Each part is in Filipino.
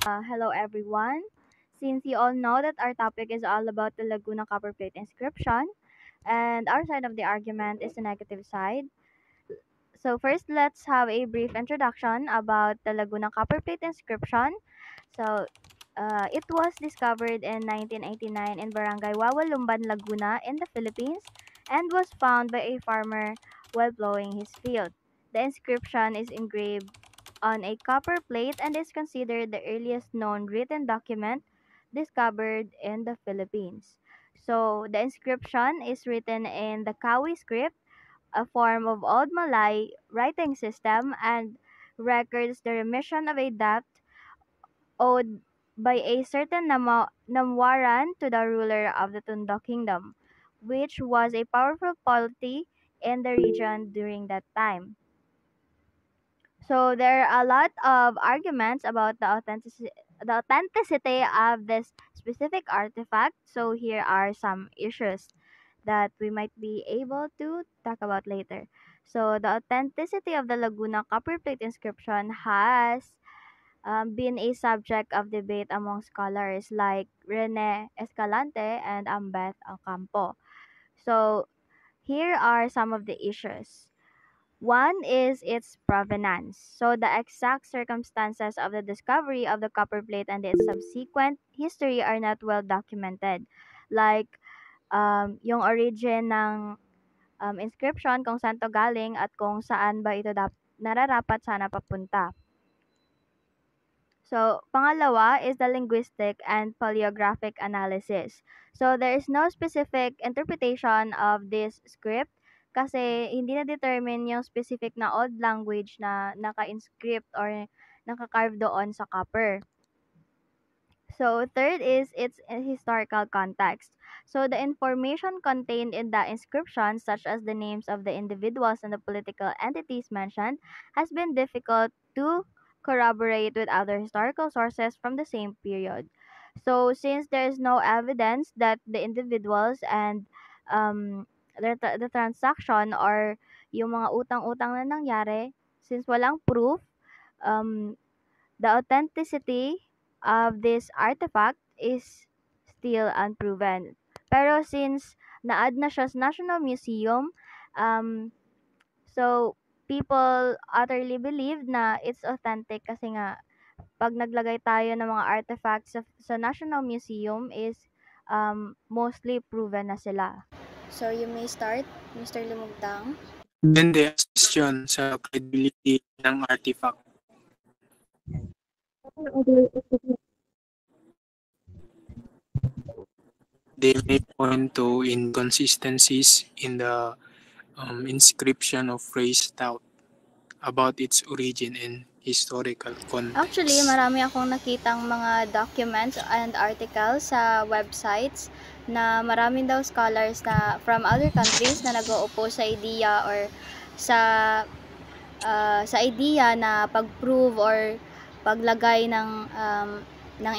Hello everyone. Since you all know that our topic is all about the Laguna Copper Plate inscription, and our side of the argument is the negative side. So first, let's have a brief introduction about the Laguna Copper Plate inscription. So it was discovered in 1989 in Barangay Wawalumban, Laguna in the Philippines and was found by a farmer while plowing his field. The inscription is engraved on a copper plate and is considered the earliest known written document discovered in the Philippines. So the inscription is written in the Kawi script, a form of Old Malay writing system, and records the remission of a debt owed by a certain Namwaran to the ruler of the Tondo Kingdom, which was a powerful polity in the region during that time. So there are a lot of arguments about the authenticity of this specific artifact. So here are some issues that we might be able to talk about later. So the authenticity of the Laguna copper plate inscription has been a subject of debate among scholars like Rene Escalante and Ambeth Ocampo. So here are some of the issues. One is its provenance. So the exact circumstances of the discovery of the copper plate and its subsequent history are not well documented. Like yung origin ng inscription, kung saan to galing at kung saan ba ito nararapat sana papunta. So, pangalawa is the linguistic and paleographic analysis. So, there is no specific interpretation of this script kasi hindi na-determine yung specific na old language na naka-inscript or naka-carve doon sa copper. So, third is its historical context. So, the information contained in the inscription, such as the names of the individuals and the political entities mentioned, has been difficult to corroborate with other historical sources from the same period. So, since there is no evidence that the individuals and the transaction or yung mga utang-utang na nangyari, since walang proof, um, the authenticity of this artifact is still unproven. Pero since na-add na siya sa National Museum, so people utterly believe na it's authentic kasi nga pag naglagay tayo ng mga artifacts sa National Museum is mostly proven na sila. So you may start, Mr. Lumugtang. Then the question sa credibility ng artifact. They may point to inconsistencies in the inscription of phrase doubt about its origin and historical context. Actually, marami akong nakitang mga documents and articles sa websites na maraming daw scholars na from other countries na nag-o-oppose sa idea or sa idea na pag-prove or paglagay ng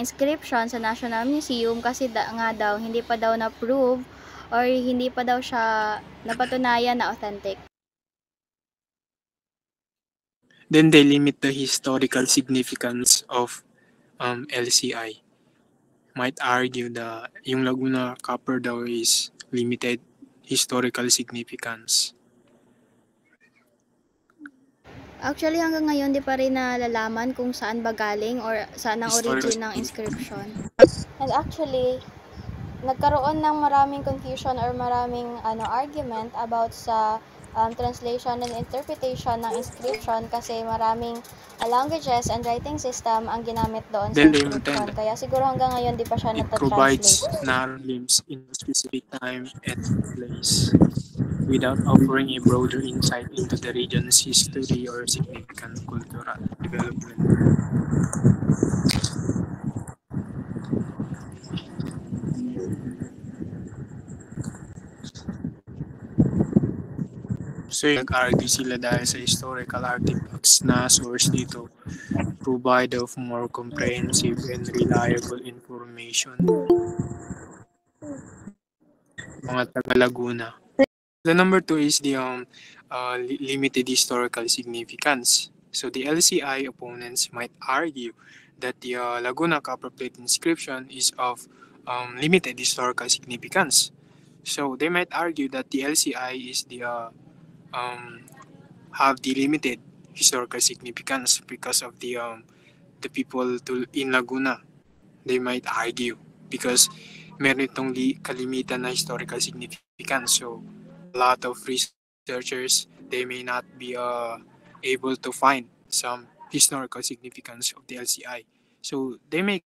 inscription sa National Museum kasi nga daw hindi pa daw na-prove or hindi pa daw siya napatunayan na authentic. Then they limit the historical significance of LCI. Might argue that yung Laguna copper daw is limited historical significance. Actually, hanggang ngayon, di pa rin nalalaman kung saan ba galing or saan ang origin ng inscription. And actually, nagkaroon ng maraming confusion or maraming argument about sa translation and interpretation ng inscription kasi maraming languages and writing system ang ginamit doon sa inscription. Kaya siguro hanggang ngayon di pa siya nata-translate. It provides narrow glimpse in a specific time and place without offering a broader insight into the region's history or significant cultural development. So, nag-argue sila dahil sa historical artifacts na source dito provide of more comprehensive and reliable information. Mga taga-Laguna. The number 2 is the limited historical significance. So the LCI opponents might argue that the Laguna copper plate inscription is of limited historical significance. So they might argue that the LCI is the um, have the limited historical significance because of the people in Laguna. They might argue because meron itong kalimitan na historical significance. So a lot of researchers, they may not be able to find some historical significance of the LCI. So they may claim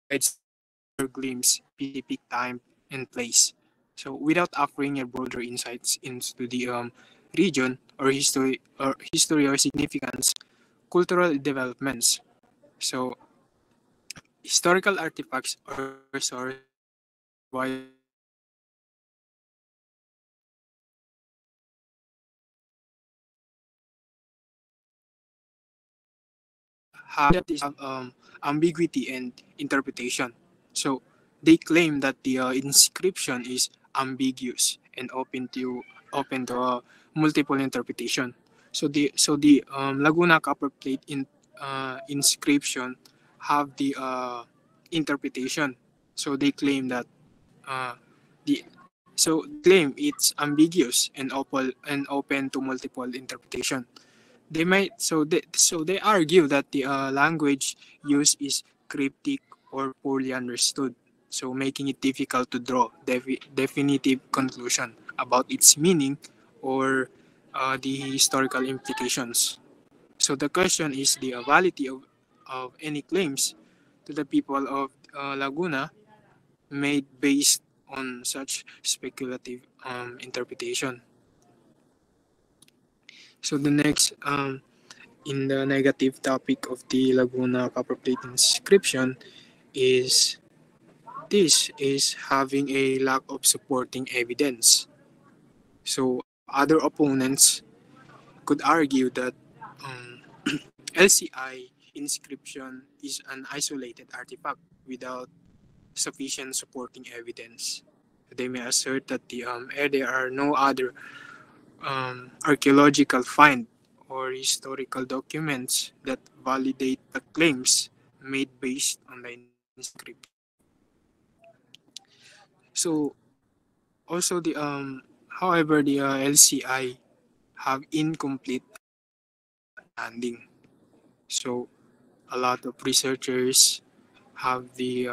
that the LCI provides a clear glimpse specific time and place. So without offering a broader insights into the region or history or significance, cultural developments. So historical artifacts or sources that provide have ambiguity and interpretation. So they claim that the inscription is ambiguous and open to multiple interpretation. So the Laguna copper plate inscription have the interpretation. So they claim that uh, they claim it's ambiguous and open to multiple interpretation. They argue that the language used is cryptic or poorly understood, so making it difficult to draw definitive conclusion about its meaning or the historical implications. So the question is the validity of any claims to the people of Laguna made based on such speculative interpretation. So the next in the negative topic of the Laguna copper plate inscription is this is having a lack of supporting evidence. So other opponents could argue that um, LCI inscription is an isolated artifact without sufficient supporting evidence. They may assert that there are no other archaeological find or historical documents that validate the claims made based on the inscription. So also however the LCI have incomplete understanding. So a lot of researchers have the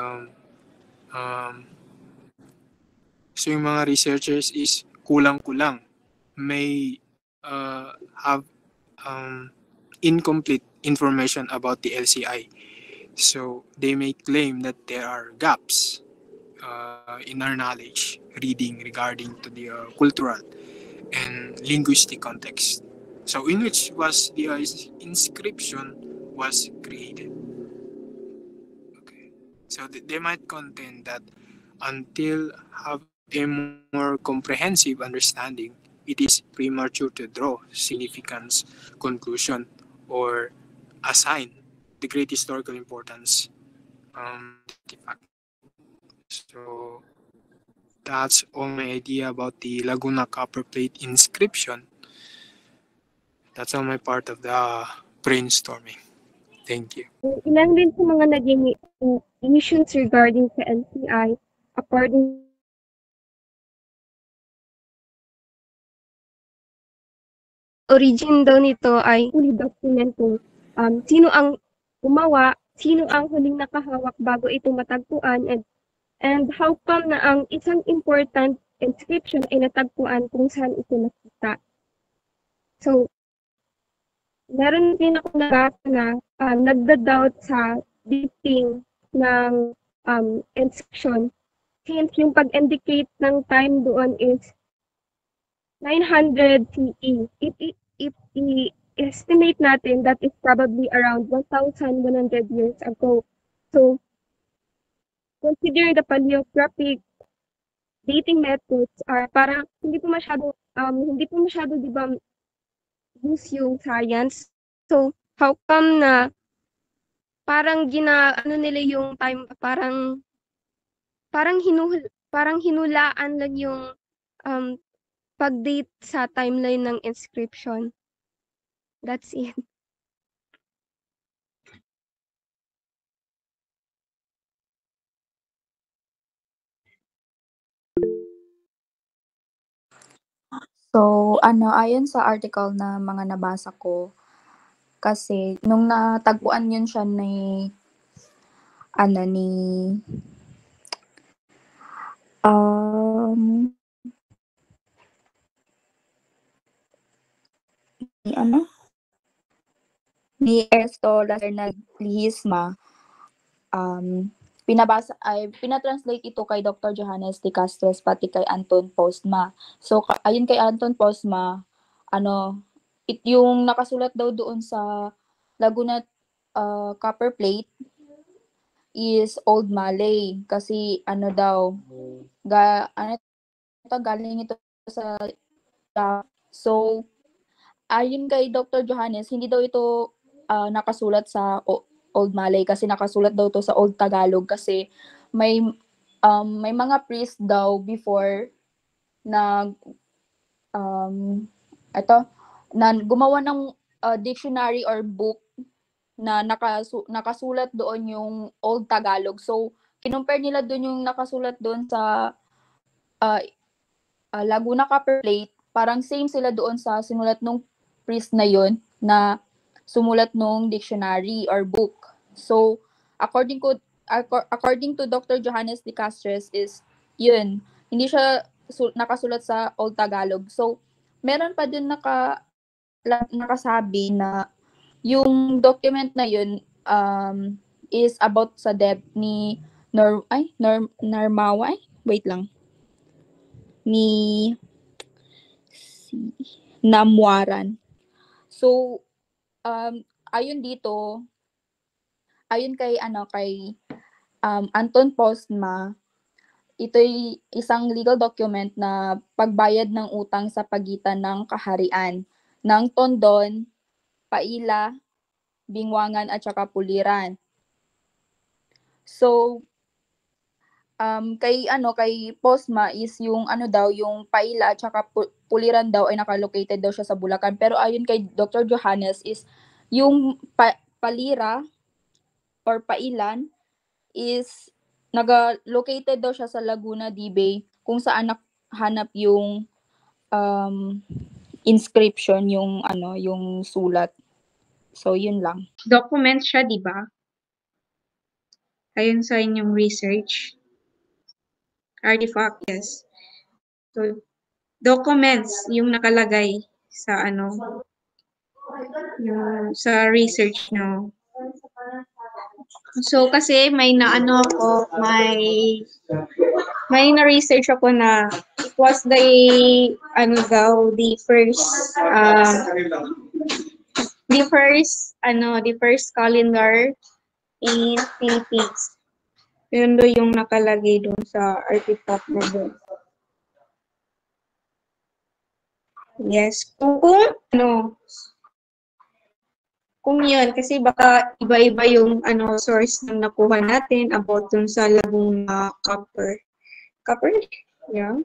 so yung mga researchers is kulang-kulang may have um, incomplete information about the LCI. So they may claim that there are gaps in our knowledge, reading regarding to the cultural and linguistic context. So in which was the inscription was created. Okay. So they might contend that until have a more comprehensive understanding, it is premature to draw significance conclusion or assign the great historical importance to the artifact. So that's all my idea about the Laguna copper plate inscription. That's all my part of the brainstorming. Thank you. Ilan din sa mga naging issues regarding sa LCI, according origin daw nito ay fully document kung sino ang gumawa, sino ang huling nakahawak bago ito matagpuan, and how come na ang isang important inscription ay natagpuan kung saan ito nakita. So, meron din ako nabasa na nagda-doubt sa dating ng inscription since yung pag-indicate ng time doon is 900 CE. If i-estimate natin, that is probably around 1,100 years ago. So, considering the paleographic dating methods are parang hindi po masyado, di ba, use yung science. So, how come na parang nila yung time, parang hinulaan lang yung pag-date sa timeline ng inscription. That's it. So, ayon sa article na mga nabasa ko, kasi nung natagpuan yun siya ni um, ni Ernesto Lasernal Lihisma, pinatranslate ito kay Dr. Johannes de Castres pati kay Anton Postma. So, ayun kay Anton Postma, yung nakasulat daw doon sa Laguna copper plate is Old Malay. Kasi galing ito sa so, ayon kay Dr. Johannes, hindi daw ito nakasulat sa Old Malay kasi nakasulat daw to sa Old Tagalog kasi may mga priest daw before na na gumawa ng dictionary or book na nakasulat doon yung Old Tagalog. So, kinumpare nila doon yung nakasulat doon sa Laguna Copper Plate. Parang same sila doon sa sinulat nung priest na yon na sumulat nung dictionary or book. So, according to Dr. Johannes de Castres is yun, hindi siya nakasulat sa Old Tagalog. So, meron pa din nakasabi na yung document na yun is about sa death ni Narmawa. Wait lang. Ni Namwaran. So, ayon kay Anton Postma, ito'y isang legal document na pagbayad ng utang sa pagitan ng kaharian ng Tondon, Paila, Bingwangan at saka Puliran. So, kay Postma is yung yung Paila at saka Puliran daw ay nakalocated daw siya sa Bulacan. Pero ayon kay Dr. Johannes is yung Palira or Pailan is located daw siya sa Laguna de Bay kung saan hanap yung inscription, yung yung sulat. So, yun lang. Document siya, di ba? Ayon sa inyong research. Artifact, yes. So, documents yung nakalagay sa yung sa research nyo. So, kasi may may na-research ako na it was the first calendar in Philippines. Yun doon yung nakalagay doon sa artifact na doon. Yes. Kung yun, kasi baka iba-iba yung source na nakuha natin about dun sa Laguna Copper. Yeah.